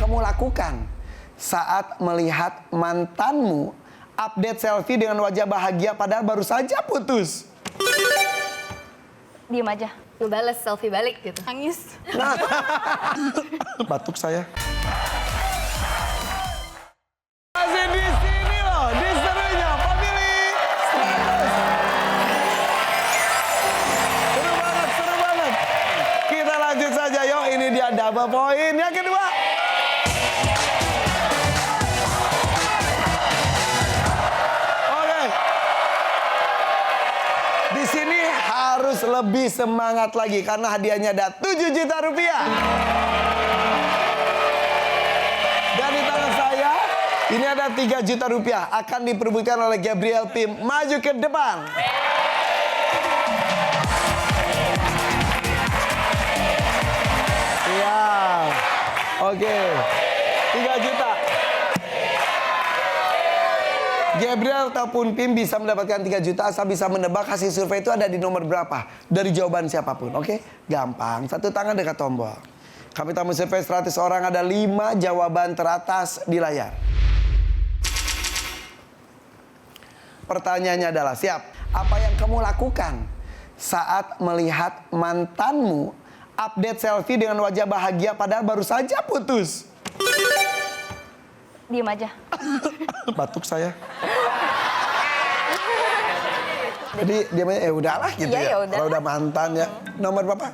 kamu lakukan saat melihat mantanmu update selfie dengan wajah bahagia padahal baru saja putus? Diem aja. Ngebales selfie balik gitu. Nangis. Nah, batuk saya. Masih di sini loh, di serunya Family 100. Seru banget. Kita lanjut saja yuk, ini dia double point yang kedua. Oke. Di sini harus lebih semangat lagi karena hadiahnya ada 7 juta rupiah. Dan di tangan saya ini ada 3 juta rupiah akan diperebutkan oleh Gabriel Pim. Maju ke depan. Iya. Oke. 3 juta. Gabriel ataupun Pim bisa mendapatkan 3 juta asal bisa menebak hasil survei itu ada di nomor berapa dari jawaban siapapun. Oke? Gampang. Satu tangan dekat tombol. Kami tamu survei 100 orang, ada 5 jawaban teratas di layar. Pertanyaannya adalah, siap. Apa yang kamu lakukan saat melihat mantanmu update selfie dengan wajah bahagia padahal baru saja putus? Diem aja. Batuk saya. Jadi dia udahlah gitu Iya, ya. ya udah. Kalau udah mantan ya. Nomor berapa?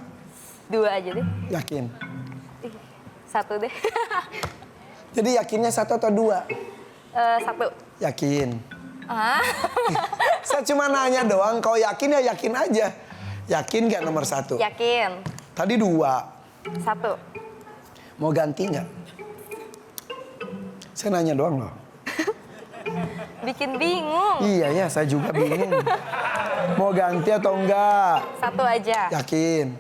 2 aja deh. Yakin? 1 deh. Jadi yakinnya 1 atau 2? 1. Yakin. Ah. Saya cuma nanya doang, kalau yakin ya yakin aja. Yakin nggak nomor 1? Yakin. Tadi 2. 1. Mau ganti nggak? Saya nanya doang loh. Bikin bingung. Iya ya, saya juga bingung. Mau ganti atau enggak? 1 aja. Yakin.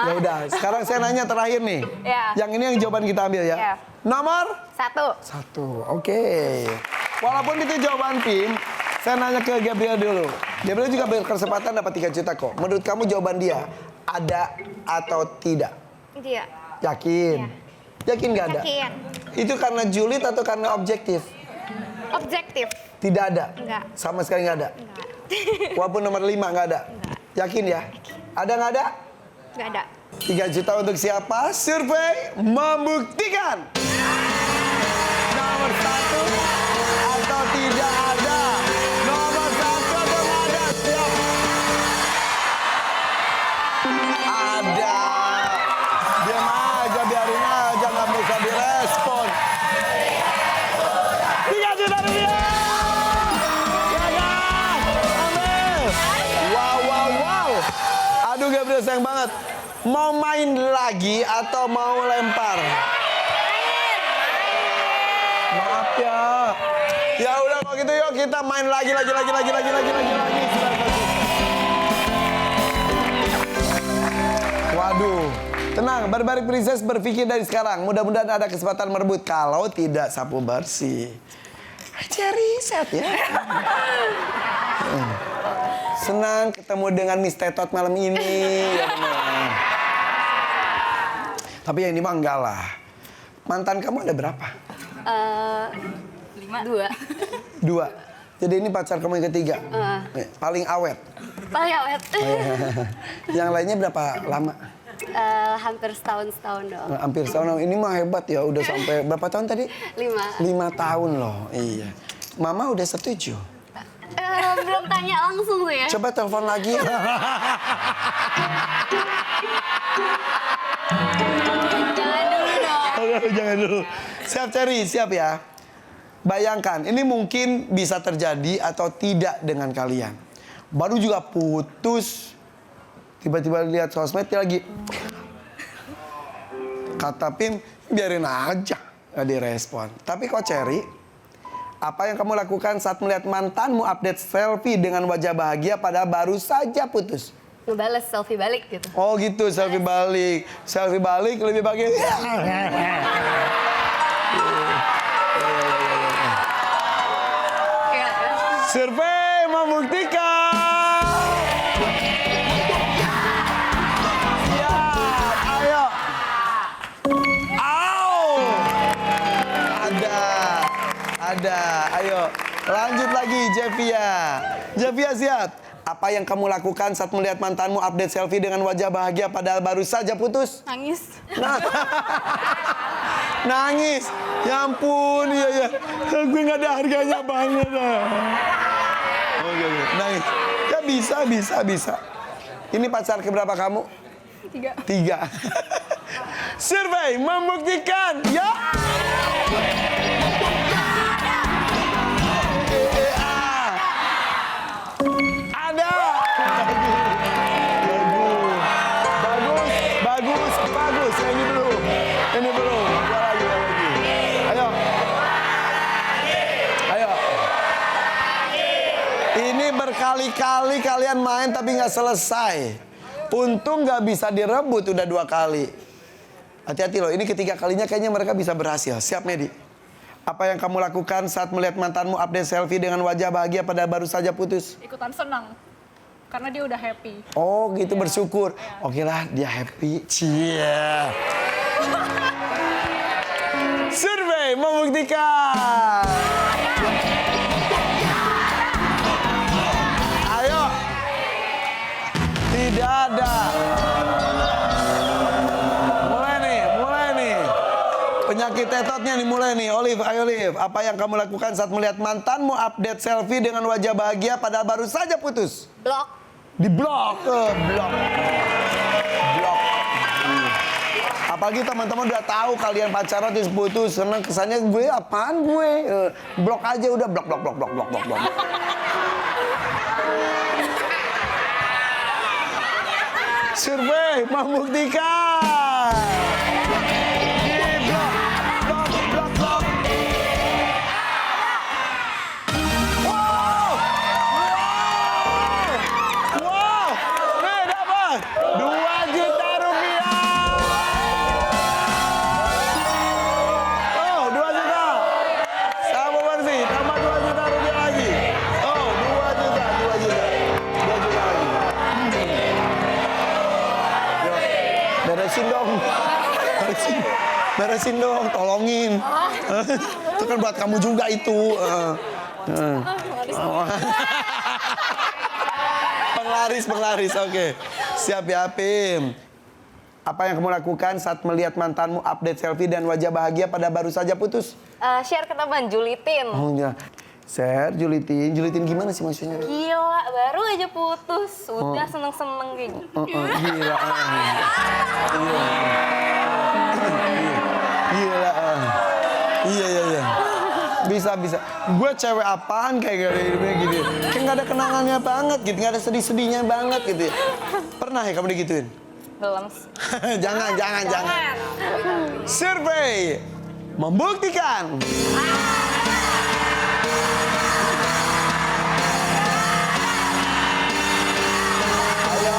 Ya udah, sekarang saya nanya terakhir nih. Ya. Yang ini yang jawaban kita ambil ya. Ya. Nomor 1. 1. Oke. Walaupun itu jawaban Pim, saya nanya ke Gabriel dulu. Gabriel juga berkesempatan dapat 3 juta kok. Menurut kamu jawaban dia ada atau tidak? Iya. Yakin? Yakin nggak ada? Yakin. Itu karena julid atau karena objektif? Objektif. Tidak ada? Enggak. Sama sekali nggak ada? Enggak. Walaupun nomor 5 nggak ada? Enggak. Yakin ya? Ada nggak ada? Enggak ada. 3 juta untuk siapa? Survei membuktikan. Nomor 1 atau tidak ada? Nomor 1 atau nggak ada? Siap. Ada. Diam aja, biarin aja, nggak bisa direspon. 3 juta rupiah. Ya kan? Ambil. Wow. Aduh Gabriel, sayang banget. Mau main lagi atau mau lempar? Maaf ya. Ya udah kalau gitu yuk kita main lagi. Waduh. Tenang, Barbaric Princess berpikir dari sekarang. Mudah-mudahan ada kesempatan merebut. Kalau tidak, sapu bersih. Aja riset ya. Senang ketemu dengan Miss Tetot malam ini. Ya benar. Tapi yang ini mah enggak lah. Mantan kamu ada berapa? 5. 2. Jadi ini pacar kamu yang ketiga? Paling awet? Paling awet. Yang lainnya berapa lama? Hampir setahun dong. Nah, hampir setahun. Ini mah hebat ya. Udah sampai berapa tahun tadi? 5. 5 tahun loh. Iya. Mama udah setuju? Belum tanya langsung tuh ya. Coba telepon lagi. Jangan dulu dong. Jangan dulu. Siap Cherry, siap ya. Bayangkan, ini mungkin bisa terjadi atau tidak dengan kalian. Baru juga putus, tiba-tiba lihat sosmed dia lagi. Kata Pim, biarin aja, nggak direspon. Tapi kok Cherry, apa yang kamu lakukan saat melihat mantanmu update selfie dengan wajah bahagia padahal baru saja putus? Ngebales selfie balik gitu. Oh gitu, selfie balik. Selfie balik lebih bahagia. Survei membuktikan. Siap, ayo. Au. Ada. Ayo, lanjut lagi Jevia. Jevia siap. Apa yang kamu lakukan saat melihat mantanmu update selfie dengan wajah bahagia padahal baru saja putus? Nangis. Nah. Nangis. Ya ampun, iya. Gue nggak ada harganya banget. Oke. Nangis. Ya bisa. Ini pacar keberapa kamu? 3. Survei membuktikan. Ya. Ada. Bagus. Ini belum. Ayo. Ini berkali-kali kalian main tapi nggak selesai. Untung nggak bisa direbut udah 2 kali. Hati-hati loh, ini ketiga kalinya kayaknya mereka bisa berhasil. Siap, Medi? Apa yang kamu lakukan saat melihat mantanmu update selfie dengan wajah bahagia padahal baru saja putus? Ikutan senang. Karena dia udah happy. Oh gitu, bersyukur. Oke lah, dia happy. Cia. Survei membuktikan. Ayo. Tidak ada. Mulai nih. Penyakit tetotnya nih mulai nih. Olive, ayo Olive. Apa yang kamu lakukan saat melihat mantanmu update selfie dengan wajah bahagia padahal baru saja putus? Blok. Di blok. Apalagi teman-teman udah tahu kalian pacaran terus putus, senang kesannya gue apaan gue? Blok aja udah blok. Survei membuktikan. Di blok. Wow, nih dapat 2 juta rupiah. Oh, 2 juta. Sama bersih, tambah 2 juta rupiah lagi. Oh, 2 juta lagi. Yuk, beresin dong, tolongin. Itu kan buat kamu juga itu. Penglaris, oke. Siap ya, Pim. Apa yang kamu lakukan saat melihat mantanmu update selfie dan wajah bahagia pada baru saja putus? Share ke teman, julitin. Oh ya, share, julitin gimana sih maksudnya? Gila, baru aja putus. Udah seneng-seneng kayak gitu. Gila. Gila. Iya. Bisa. Gue cewek apaan kayak gini. Kayak gak ada kenangannya banget gitu. Gak ada sedih-sedihnya banget gitu. Pernah ya kamu digituin? Belum. Jangan. Survei membuktikan. Ayo.